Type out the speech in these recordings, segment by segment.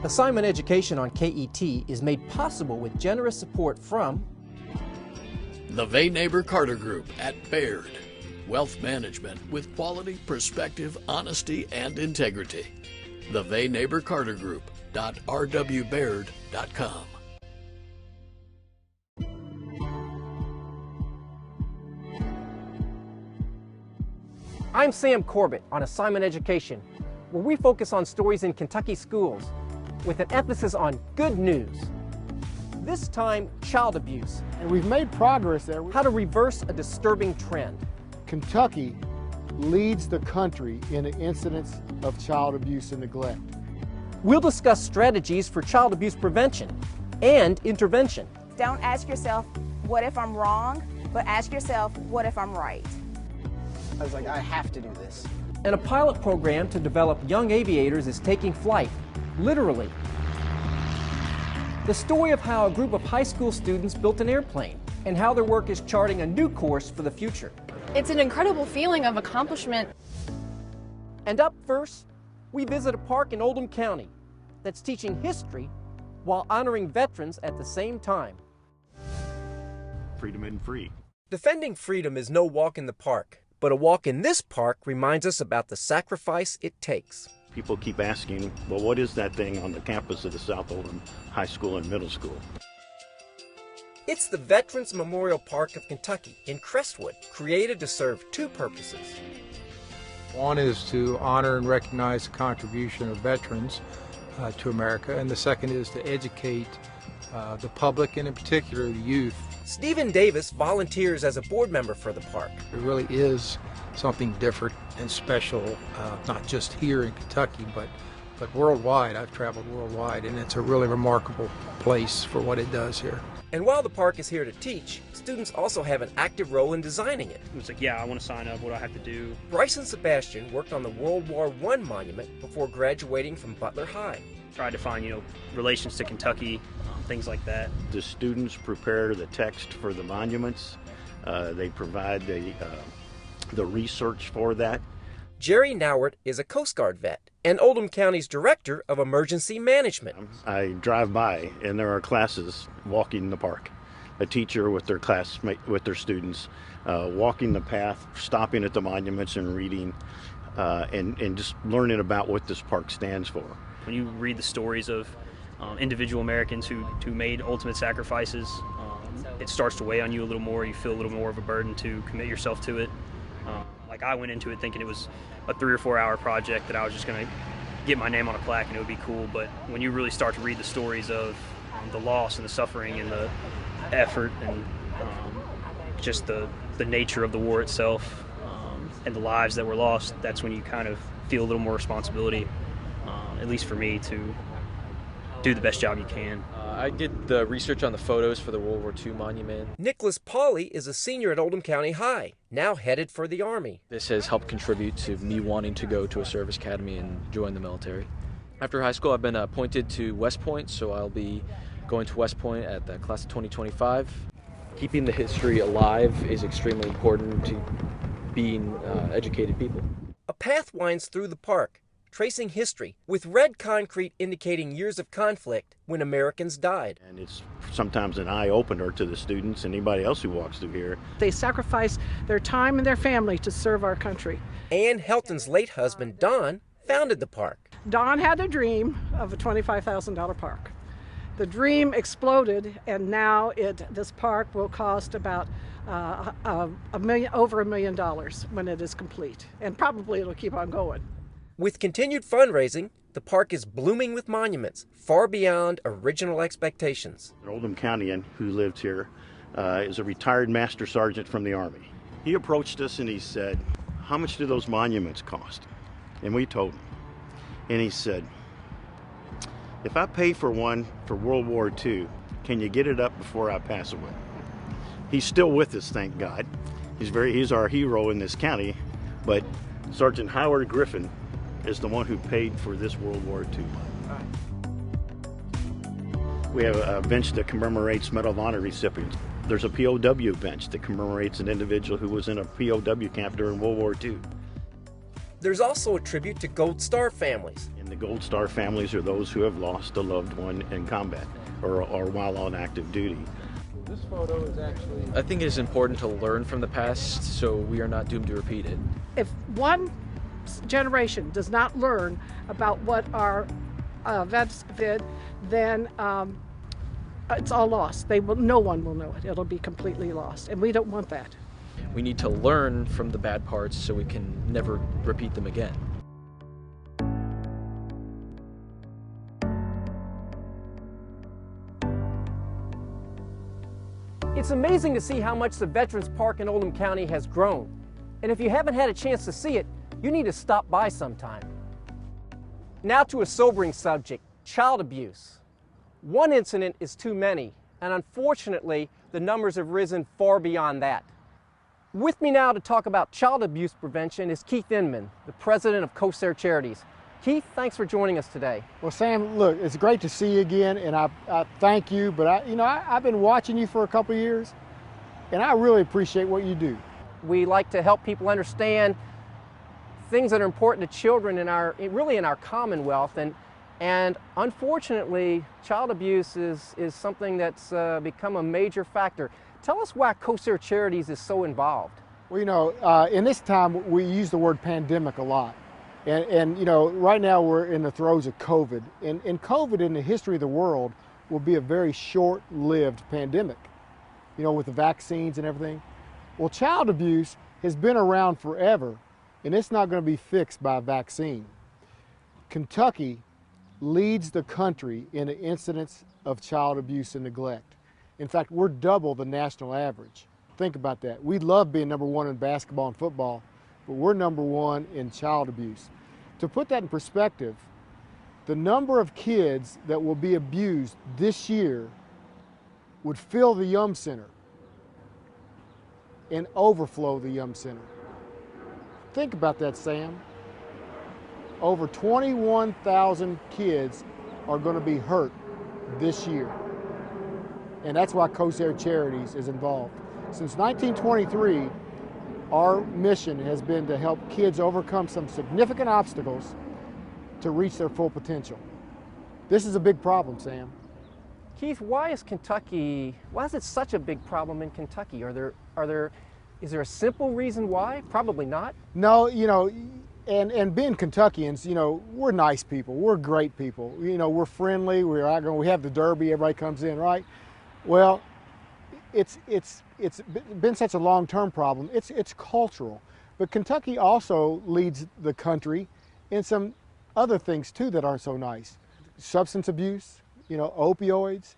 Assignment education on KET is made possible with generous support from the Neighbor Carter Group at Baird. Wealth management with quality, perspective, honesty, and integrity. The Neighbor Carter Group.rwbaird.com. I'm Sam Corbett on Assignment Education, where we focus on stories in Kentucky schools with an emphasis on good news. This time, child abuse. And we've made progress there. How to reverse a disturbing trend. Kentucky leads the country in the incidence of child abuse and neglect. We'll discuss strategies for child abuse prevention and intervention. Don't ask yourself, what if I'm wrong? But ask yourself, what if I'm right? I was like, I have to do this. And a pilot program to develop young aviators is taking flight, literally. The story of how a group of high school students built an airplane and how their work is charting a new course for the future. It's an incredible feeling of accomplishment. And up first, we visit a park in Oldham County that's teaching history while honoring veterans at the same time. Freedom isn't free. Defending freedom is no walk in the park, but a walk in this park reminds us about the sacrifice it takes. People keep asking, well, what is that thing on the campus of the South Oldham High School and Middle School? It's the Veterans Memorial Park of Kentucky in Crestwood, created to serve two purposes. One is to honor and recognize the contribution of veterans to America, and the second is to educate the public, and in particular the youth. Stephen Davis volunteers as a board member for the park. It really is something different and special, not just here in Kentucky, but worldwide. I've traveled worldwide, and it's a really remarkable place for what it does here. And while the park is here to teach, students also have an active role in designing it. It was like, yeah, I want to sign up. What do I have to do? Bryson Sebastian worked on the World War I monument before graduating from Butler High. Tried to find, relations to Kentucky, things like that. The students prepare the text for the monuments. They provide the research for that. Jerry Nowert is a Coast Guard vet and Oldham County's Director of Emergency Management. I drive by and there are classes walking the park. A teacher with their with their students, walking the path, stopping at the monuments and reading, and just learning about what this park stands for. When you read the stories of individual Americans who made ultimate sacrifices, it starts to weigh on you a little more. You feel a little more of a burden to commit yourself to it. Like I went into it thinking it was a 3 or 4 hour project that I was just going to get my name on a plaque and it would be cool. But when you really start to read the stories of the loss and the suffering and the effort and just the nature of the war itself and the lives that were lost, that's when you kind of feel a little more responsibility, at least for me, to do the best job you can. I did the research on the photos for the World War II monument. Nicholas Pauley is a senior at Oldham County High, now headed for the Army. This has helped contribute to me wanting to go to a service academy and join the military. After high school, I've been appointed to West Point, so I'll be going to West Point at the class of 2025. Keeping the history alive is extremely important to being educated people. A path winds through the park, tracing history, with red concrete indicating years of conflict when Americans died. And it's sometimes an eye-opener to the students and anybody else who walks through here. They sacrifice their time and their family to serve our country. Ann Helton's late husband, Don, founded the park. Don had a dream of a $25,000 park. The dream exploded, and now this park will cost about over $1 million when it is complete. And probably it'll keep on going. With continued fundraising, the park is blooming with monuments far beyond original expectations. An Oldham Countyan who lived here is a retired master sergeant from the Army. He approached us and he said, "How much do those monuments cost?" And we told him. And he said, "If I pay for one for World War II, can you get it up before I pass away?" He's still with us, thank God. He's our hero in this county, but Sergeant Howard Griffin is the one who paid for this World War II. We have a bench that commemorates Medal of Honor recipients. There's a POW bench that commemorates an individual who was in a POW camp during World War II. There's also a tribute to Gold Star families. And the Gold Star families are those who have lost a loved one in combat or while on active duty. This photo is actually... I think it is important to learn from the past so we are not doomed to repeat it. If one generation does not learn about what our vets did, then it's all lost. No one will know it. It'll be completely lost, and we don't want that. We need to learn from the bad parts so we can never repeat them again. It's amazing to see how much the Veterans Park in Oldham County has grown. And if you haven't had a chance to see it, you need to stop by sometime. Now to a sobering subject, child abuse. One incident is too many, and unfortunately, the numbers have risen far beyond that. With me now to talk about child abuse prevention is Keith Inman, the president of COSAIR Charities. Keith, thanks for joining us today. Well, Sam, look, it's great to see you again, and I thank you, but I've been watching you for a couple of years, and I really appreciate what you do. We like to help people understand things that are important to children really in our Commonwealth, and unfortunately, child abuse is something that's become a major factor. Tell us why COSAIR Charities is so involved. Well, in this time, we use the word pandemic a lot. And right now we're in the throes of COVID. And COVID in the history of the world will be a very short-lived pandemic, with the vaccines and everything. Well, child abuse has been around forever, and it's not going to be fixed by a vaccine. Kentucky leads the country in the incidence of child abuse and neglect. In fact, we're double the national average. Think about that. We love being number one in basketball and football, but we're number one in child abuse. To put that in perspective, the number of kids that will be abused this year would fill the Yum Center and overflow the Yum Center. Think about that, Sam. Over 21,000 kids are going to be hurt this year. And that's why COSAIR Charities is involved. Since 1923, our mission has been to help kids overcome some significant obstacles to reach their full potential. This is a big problem, Sam. Keith, why is it such a big problem in Kentucky? Is there a simple reason why? Probably not. No, and being Kentuckians, we're nice people. We're great people. We're friendly. We're outgoing. We have the Derby. Everybody comes in, right? Well, it's been such a long-term problem. It's cultural. But Kentucky also leads the country in some other things too that aren't so nice. Substance abuse, opioids.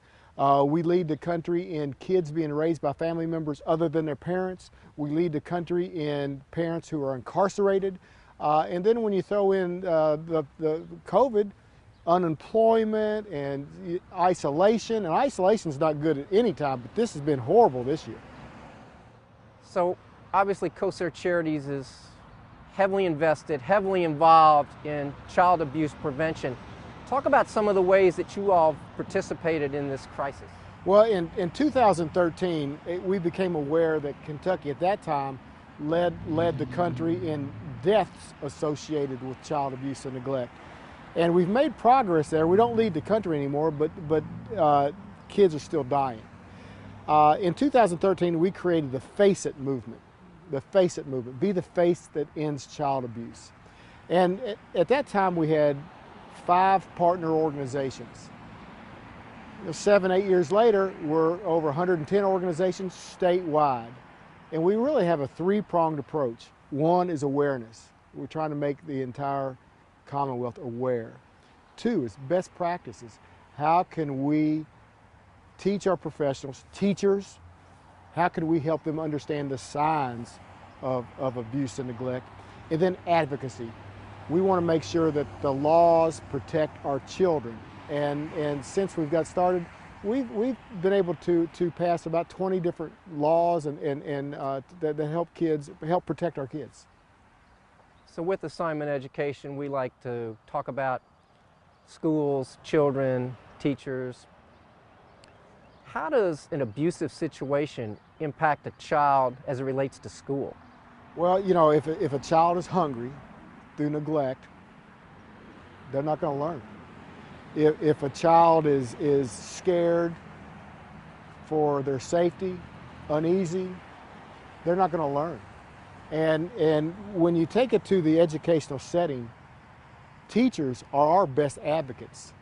We lead the country in kids being raised by family members other than their parents. We lead the country in parents who are incarcerated. And then when you throw in the COVID, unemployment and isolation, and isolation is not good at any time, but this has been horrible this year. So obviously COSAIR Charities is heavily invested, heavily involved in child abuse prevention. Talk about some of the ways that you all participated in this crisis. Well, in 2013, we became aware that Kentucky at that time led the country in deaths associated with child abuse and neglect. And we've made progress there. We don't lead the country anymore, but kids are still dying. In 2013, we created the Face It movement. The Face It movement. Be the face that ends child abuse. And at that time, we had 5 partner organizations. 7, 8 years later, we're over 110 organizations statewide. And we really have a 3-pronged approach. One is awareness. We're trying to make the entire Commonwealth aware. 2 is best practices. How can we teach our professionals, teachers, how can we help them understand the signs of abuse and neglect? And then advocacy. We want to make sure that the laws protect our children. And since we've got started, we've been able to pass about 20 different laws that help protect our kids. So with assignment education, we like to talk about schools, children, teachers. How does an abusive situation impact a child as it relates to school? Well, if a child is hungry, through neglect, they're not going to learn. If a child is scared for their safety, uneasy, they're not going to learn. And when you take it to the educational setting, teachers are our best advocates.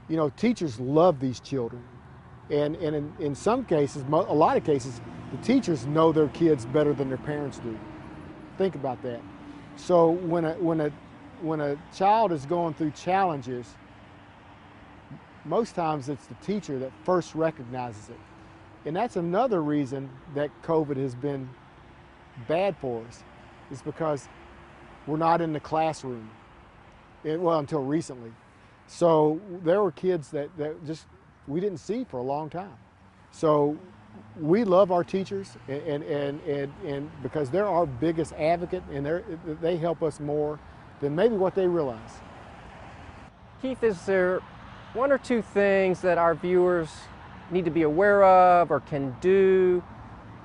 You know, teachers love these children. And in some cases, a lot of cases, the teachers know their kids better than their parents do. Think about that. So when a child is going through challenges, most times it's the teacher that first recognizes it. And that's another reason that COVID has been bad for us, is because we're not in the classroom, well, until recently. So there were kids that just we didn't see for a long time. So we love our teachers, and because they're our biggest advocate, and they help us more than maybe what they realize. Keith, is there one or two things that our viewers need to be aware of or can do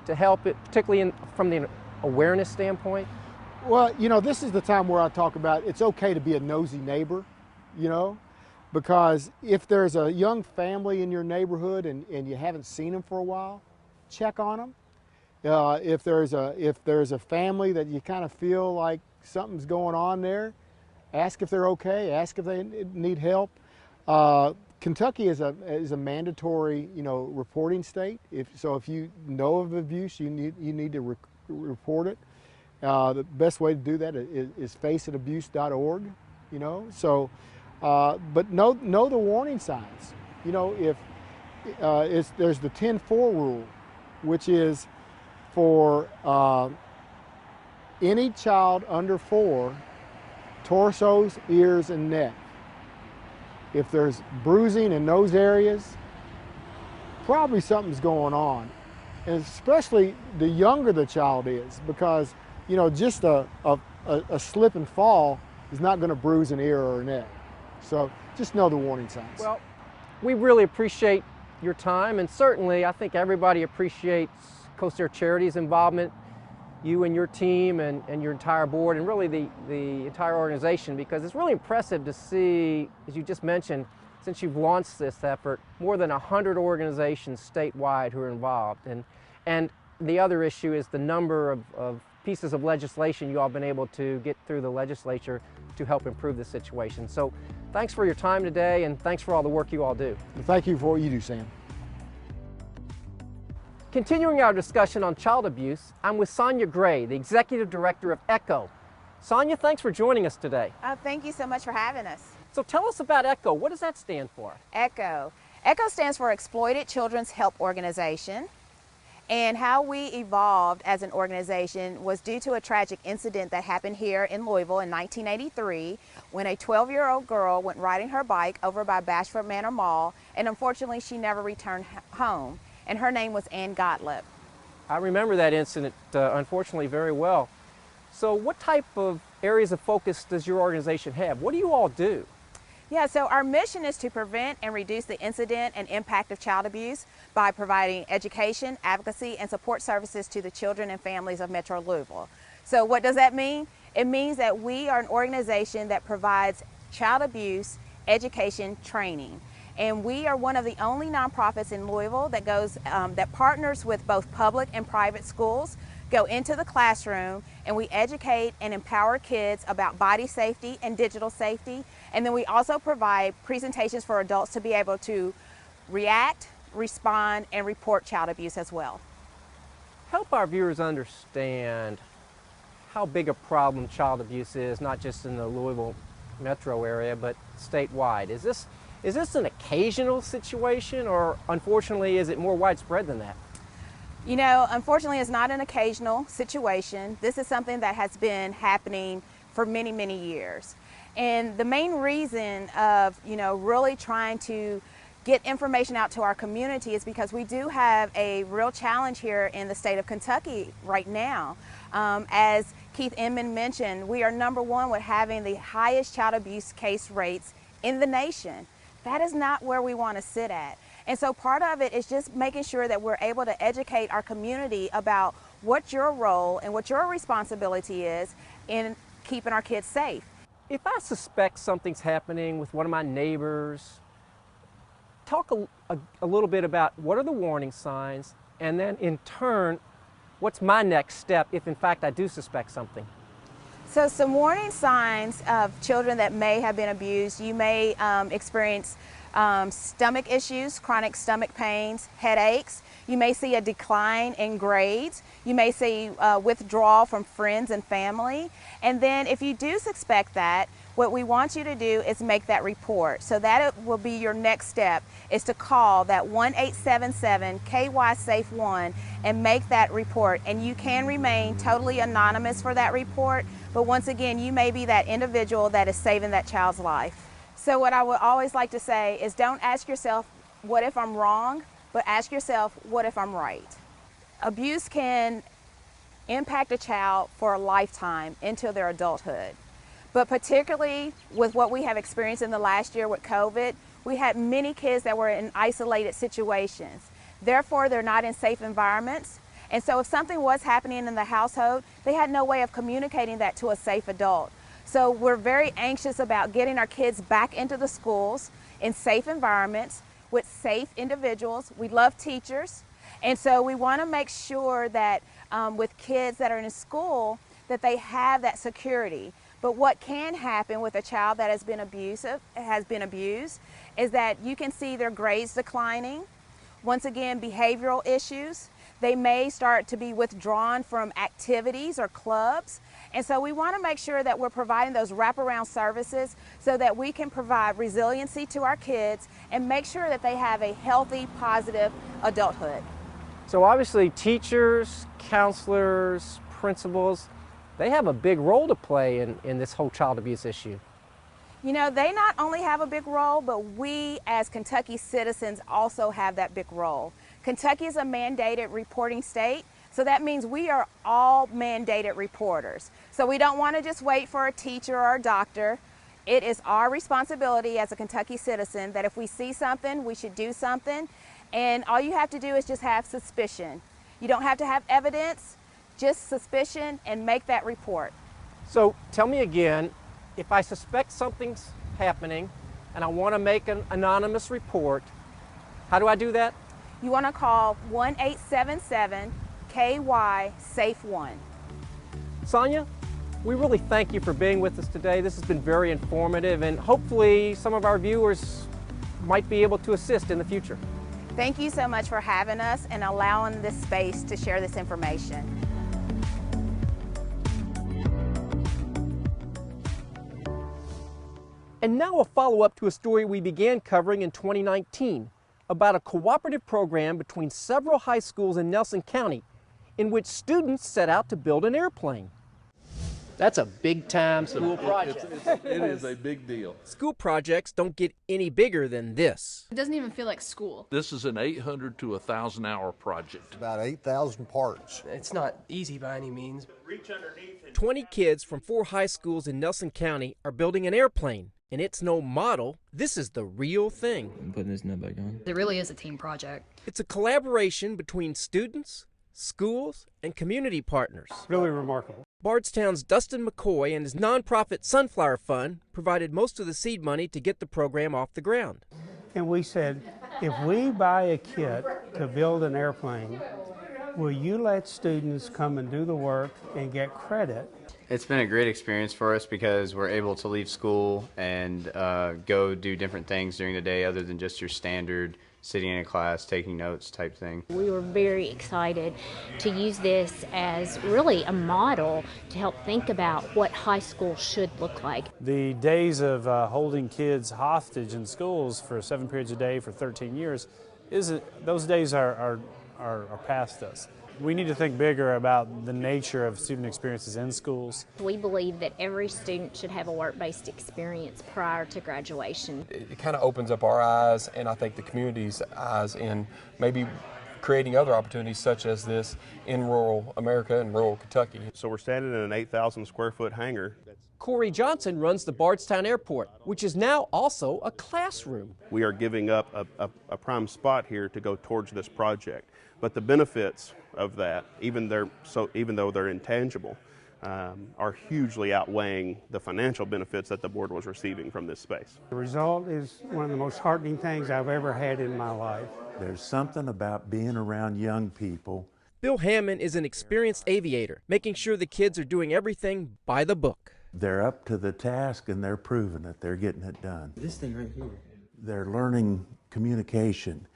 to help it, particularly from the awareness standpoint? Well, you know, this is the time where I talk about it's okay to be a nosy neighbor, you know, because if there's a young family in your neighborhood and you haven't seen them for a while, check on them. If there's a family that you kind of feel like something's going on there, ask if they're okay, ask if they need help. Kentucky is a mandatory, you know, reporting state. If you know of abuse, you need to report it. The best way to do that is faceatabuse.org, you know. So, but know the warning signs. You know, if there's the 10-4 rule, which is for any child under 4, torsos, ears, and neck. If there's bruising in those areas, probably something's going on. And especially the younger the child is, because, you know, just a slip and fall is not going to bruise an ear or a neck. So just know the warning signs. Well, we really appreciate your time, and certainly I think everybody appreciates Coast Air Charities' involvement, you and your team and your entire board, and really the entire organization, because it's really impressive to see, as you just mentioned, since you've launched this effort, more than 100 organizations statewide who are involved. And the other issue is the number of pieces of legislation you all have been able to get through the legislature to help improve the situation. So thanks for your time today, and thanks for all the work you all do. Thank you for what you do, Sam. Continuing our discussion on child abuse, I'm with Sonia Gray, the Executive Director of ECHO. Sonia, thanks for joining us today. Thank you so much for having us. So tell us about ECHO. What does that stand for? ECHO. ECHO stands for Exploited Children's Help Organization. And how we evolved as an organization was due to a tragic incident that happened here in Louisville in 1983 when a 12-year-old girl went riding her bike over by Bashford Manor Mall, and unfortunately she never returned home. And her name was Ann Gottlieb. I remember that incident, unfortunately, very well. So what type of areas of focus does your organization have? What do you all do? Yeah, so our mission is to prevent and reduce the incident and impact of child abuse by providing education, advocacy, and support services to the children and families of Metro Louisville. So what does that mean? It means that we are an organization that provides child abuse education training. And we are one of the only nonprofits in Louisville that that partners with both public and private schools, go into the classroom, and we educate and empower kids about body safety and digital safety. And then we also provide presentations for adults to be able to react, respond, and report child abuse as well. Help our viewers understand how big a problem child abuse is, not just in the Louisville metro area, but statewide. Is this an occasional situation, or unfortunately is it more widespread than that? You know, unfortunately it's not an occasional situation. This is something that has been happening for many, many years. And the main reason of, you know, really trying to get information out to our community is because we do have a real challenge here in the state of Kentucky right now. As Keith Inman mentioned, we are #1 with having the highest child abuse case rates in the nation. That is not where we want to sit at. And so part of it is just making sure that we're able to educate our community about what your role and what your responsibility is in keeping our kids safe. If I suspect something's happening with one of my neighbors, talk a little bit about what are the warning signs, and then in turn, what's my next step if in fact I do suspect something? So some warning signs of children that may have been abused: you may experience stomach issues, chronic stomach pains, headaches. You may see a decline in grades. You may see withdrawal from friends and family. And then if you do suspect that, what we want you to do is make that report. So that will be your next step, is to call that 1-877-KY-SAFE-1 and make that report. And you can remain totally anonymous for that report, but once again, you may be that individual that is saving that child's life. So what I would always like to say is, don't ask yourself, what if I'm wrong? But ask yourself, what if I'm right? Abuse can impact a child for a lifetime into their adulthood. But particularly with what we have experienced in the last year with COVID, we had many kids that were in isolated situations. Therefore, they're not in safe environments. And so if something was happening in the household, they had no way of communicating that to a safe adult. So we're very anxious about getting our kids back into the schools in safe environments with safe individuals. We love teachers. And so we want to make sure that with kids that are in school, that they have that security. But what can happen with a child that has been abused is that you can see their grades declining. Once again, behavioral issues. They may start to be withdrawn from activities or clubs. And so we want to make sure that we're providing those wraparound services so that we can provide resiliency to our kids and make sure that they have a healthy, positive adulthood. So obviously teachers, counselors, principals, they have a big role to play in this whole child abuse issue. You know, they not only have a big role, but we as Kentucky citizens also have that big role. Kentucky is a mandated reporting state, so that means we are all mandated reporters. So we don't want to just wait for a teacher or a doctor. It is our responsibility as a Kentucky citizen that if we see something, we should do something. And all you have to do is just have suspicion. You don't have to have evidence, just suspicion, and make that report. So tell me again, if I suspect something's happening and I want to make an anonymous report, how do I do that? You want to call 1-877-KY-SAFE-1. Sonia, we really thank you for being with us today. This has been very informative, and hopefully some of our viewers might be able to assist in the future. Thank you so much for having us and allowing this space to share this information. And now a follow-up to a story we began covering in 2019 about a cooperative program between several high schools in Nelson County in which students set out to build an airplane. That's a big-time school project. It is a big deal. School projects don't get any bigger than this. It doesn't even feel like school. This is an 800 to 1,000-hour project. About 8,000 parts. It's not easy by any means. 20 kids from 4 high schools in Nelson County are building an airplane. And it's no model, this is the real thing. I'm putting this nut back on. It really is a team project. It's a collaboration between students, schools, and community partners. Really remarkable. Bardstown's Dustin McCoy and his nonprofit Sunflower Fund provided most of the seed money to get the program off the ground. And we said, if we buy a kit to build an airplane, will you let students come and do the work and get credit? It's been a great experience for us because we're able to leave school and go do different things during the day other than just your standard sitting in a class, taking notes type thing. We were very excited to use this as really a model to help think about what high school should look like. The days of holding kids hostage in schools for 7 periods a day for 13 years, those days are past us. We need to think bigger about the nature of student experiences in schools. We believe that every student should have a work-based experience prior to graduation. It kind of opens up our eyes, and I think the community's eyes, in maybe creating other opportunities such as this in rural America and rural Kentucky. So we're standing in an 8,000 square foot hangar. Corey Johnson runs the Bardstown Airport, which is now also a classroom. We are giving up a prime spot here to go towards this project. But the benefits of that, even though they're intangible, are hugely outweighing the financial benefits that the board was receiving from this space. The result is one of the most heartening things I've ever had in my life. There's something about being around young people. Bill Hammond is an experienced aviator, making sure the kids are doing everything by the book. They're up to the task and they're proving it. They're getting it done. This thing right here. They're learning communication.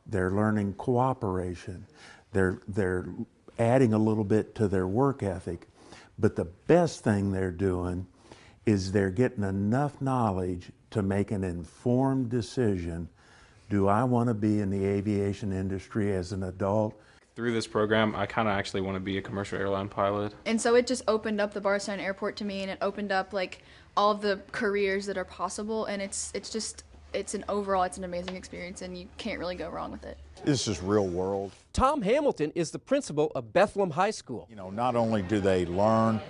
They're learning cooperation. They're adding a little bit to their work ethic. But the best thing they're doing is they're getting enough knowledge to make an informed decision. Do I want to be in the aviation industry as an adult? Through this program, I kind of actually want to be a commercial airline pilot. And so it just opened up the Bardstown Airport to me, and it opened up like all of the careers that are possible, and it's an amazing experience, and you can't really go wrong with it. This is real world. Tom Hamilton is the principal of Bethlehem High School. You know, not only do they learn,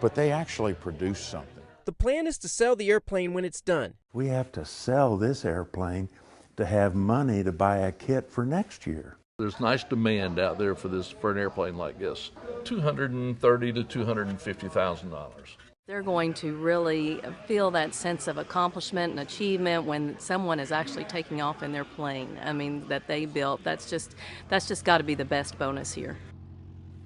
but they actually produce something. The plan is to sell the airplane when it's done. We have to sell this airplane to have money to buy a kit for next year. There's nice demand out there for an airplane like this. $230,000 to $250,000. They're going to really feel that sense of accomplishment and achievement when someone is actually taking off in their plane. I mean, that they built. That's just got to be the best bonus here.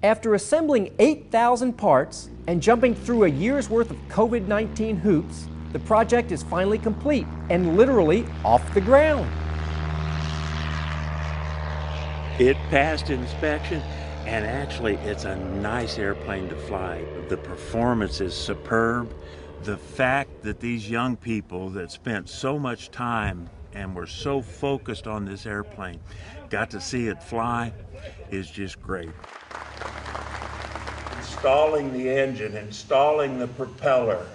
After assembling 8,000 parts and jumping through a year's worth of COVID-19 hoops, the project is finally complete and literally off the ground. It passed inspection, and actually it's a nice airplane to fly. The performance is superb. The fact that these young people that spent so much time and were so focused on this airplane got to see it fly is just great. Installing the engine, installing the propeller,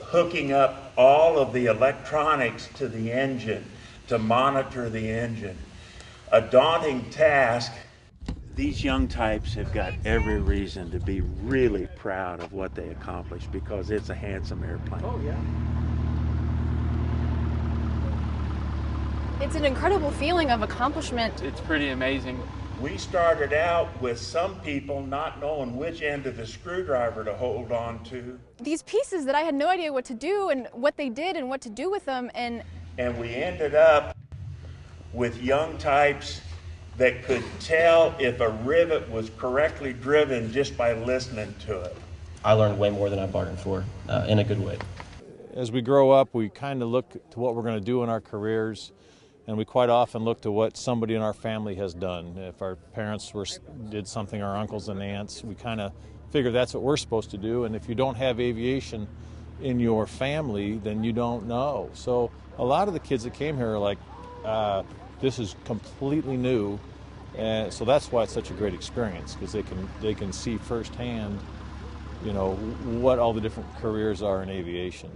hooking up all of the electronics to the engine to monitor the engine. A daunting task. These young types have got every reason to be really proud of what they accomplished because it's a handsome airplane. Oh, yeah. It's an incredible feeling of accomplishment. It's pretty amazing. We started out with some people not knowing which end of the screwdriver to hold on to. These pieces that I had no idea what to do and what they did and what to do with them, and we ended up with young types that could tell if a rivet was correctly driven just by listening to it. I learned way more than I bargained for, in a good way. As we grow up, we kind of look to what we're going to do in our careers, and we quite often look to what somebody in our family has done. If our parents did something, our uncles and aunts, we kind of figure that's what we're supposed to do, and if you don't have aviation in your family, then you don't know. So a lot of the kids that came here are like, this is completely new, and so that's why it's such a great experience, because they can see firsthand, you know, what all the different careers are in aviation.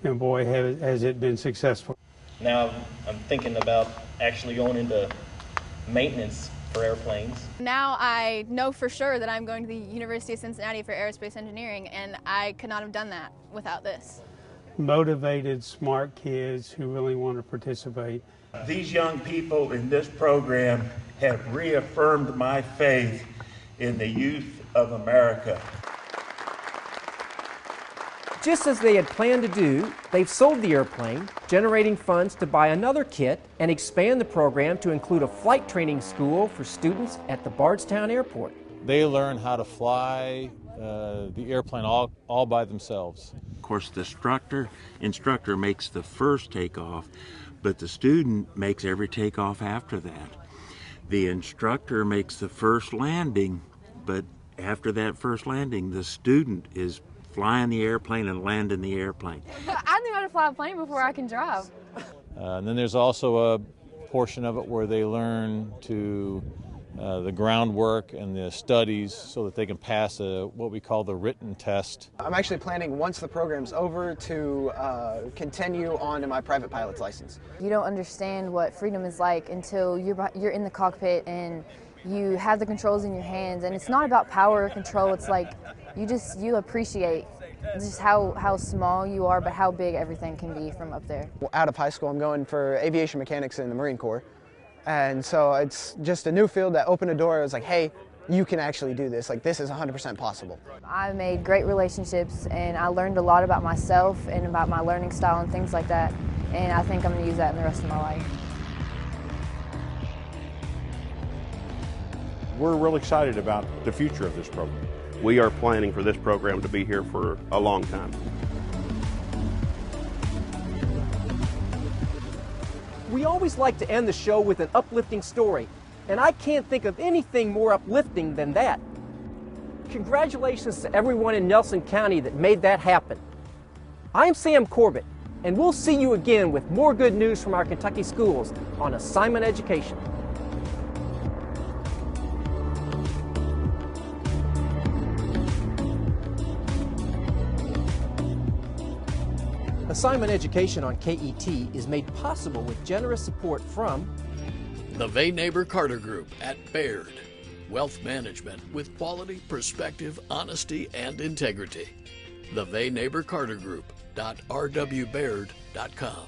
And boy, has it been successful. Now I'm thinking about actually going into maintenance for airplanes. now I know for sure that I'm going to the University of Cincinnati for aerospace engineering, and I could not have done that without this. Motivated, smart kids who really want to participate. These young people in this program have reaffirmed my faith in the youth of America. Just as they had planned to do, they've sold the airplane, generating funds to buy another kit and expand the program to include a flight training school for students at the Bardstown Airport. They learn how to fly the airplane all by themselves. Of course, the instructor makes the first takeoff, but the student makes every takeoff after that. The instructor makes the first landing, but after that first landing, the student is flying the airplane and landing the airplane. I knew how to fly a plane before I can drive. And then there's also a portion of it where they learn to the groundwork and the studies so that they can pass what we call the written test. I'm actually planning, once the program's over, to continue on to my private pilot's license. You don't understand what freedom is like until you're in the cockpit and you have the controls in your hands, and it's not about power or control. It's like you appreciate just how small you are, but how big everything can be from up there. Out of high school, I'm going for aviation mechanics in the Marine Corps. And so it's just a new field that opened a door. It was like, hey, you can actually do this. Like, this is 100% possible. I made great relationships, and I learned a lot about myself and about my learning style and things like that, and I think I'm going to use that in the rest of my life. We're really excited about the future of this program. We are planning for this program to be here for a long time. We always like to end the show with an uplifting story, and I can't think of anything more uplifting than that. Congratulations to everyone in Nelson County that made that happen. I'm Sam Corbett, and we'll see you again with more good news from our Kentucky schools on Assignment Education. Assignment Education on KET is made possible with generous support from the Vay-Neighbor Carter Group at Baird. Wealth management with quality, perspective, honesty, and integrity. The Vay-Neighbor Carter Group.rwbaird.com.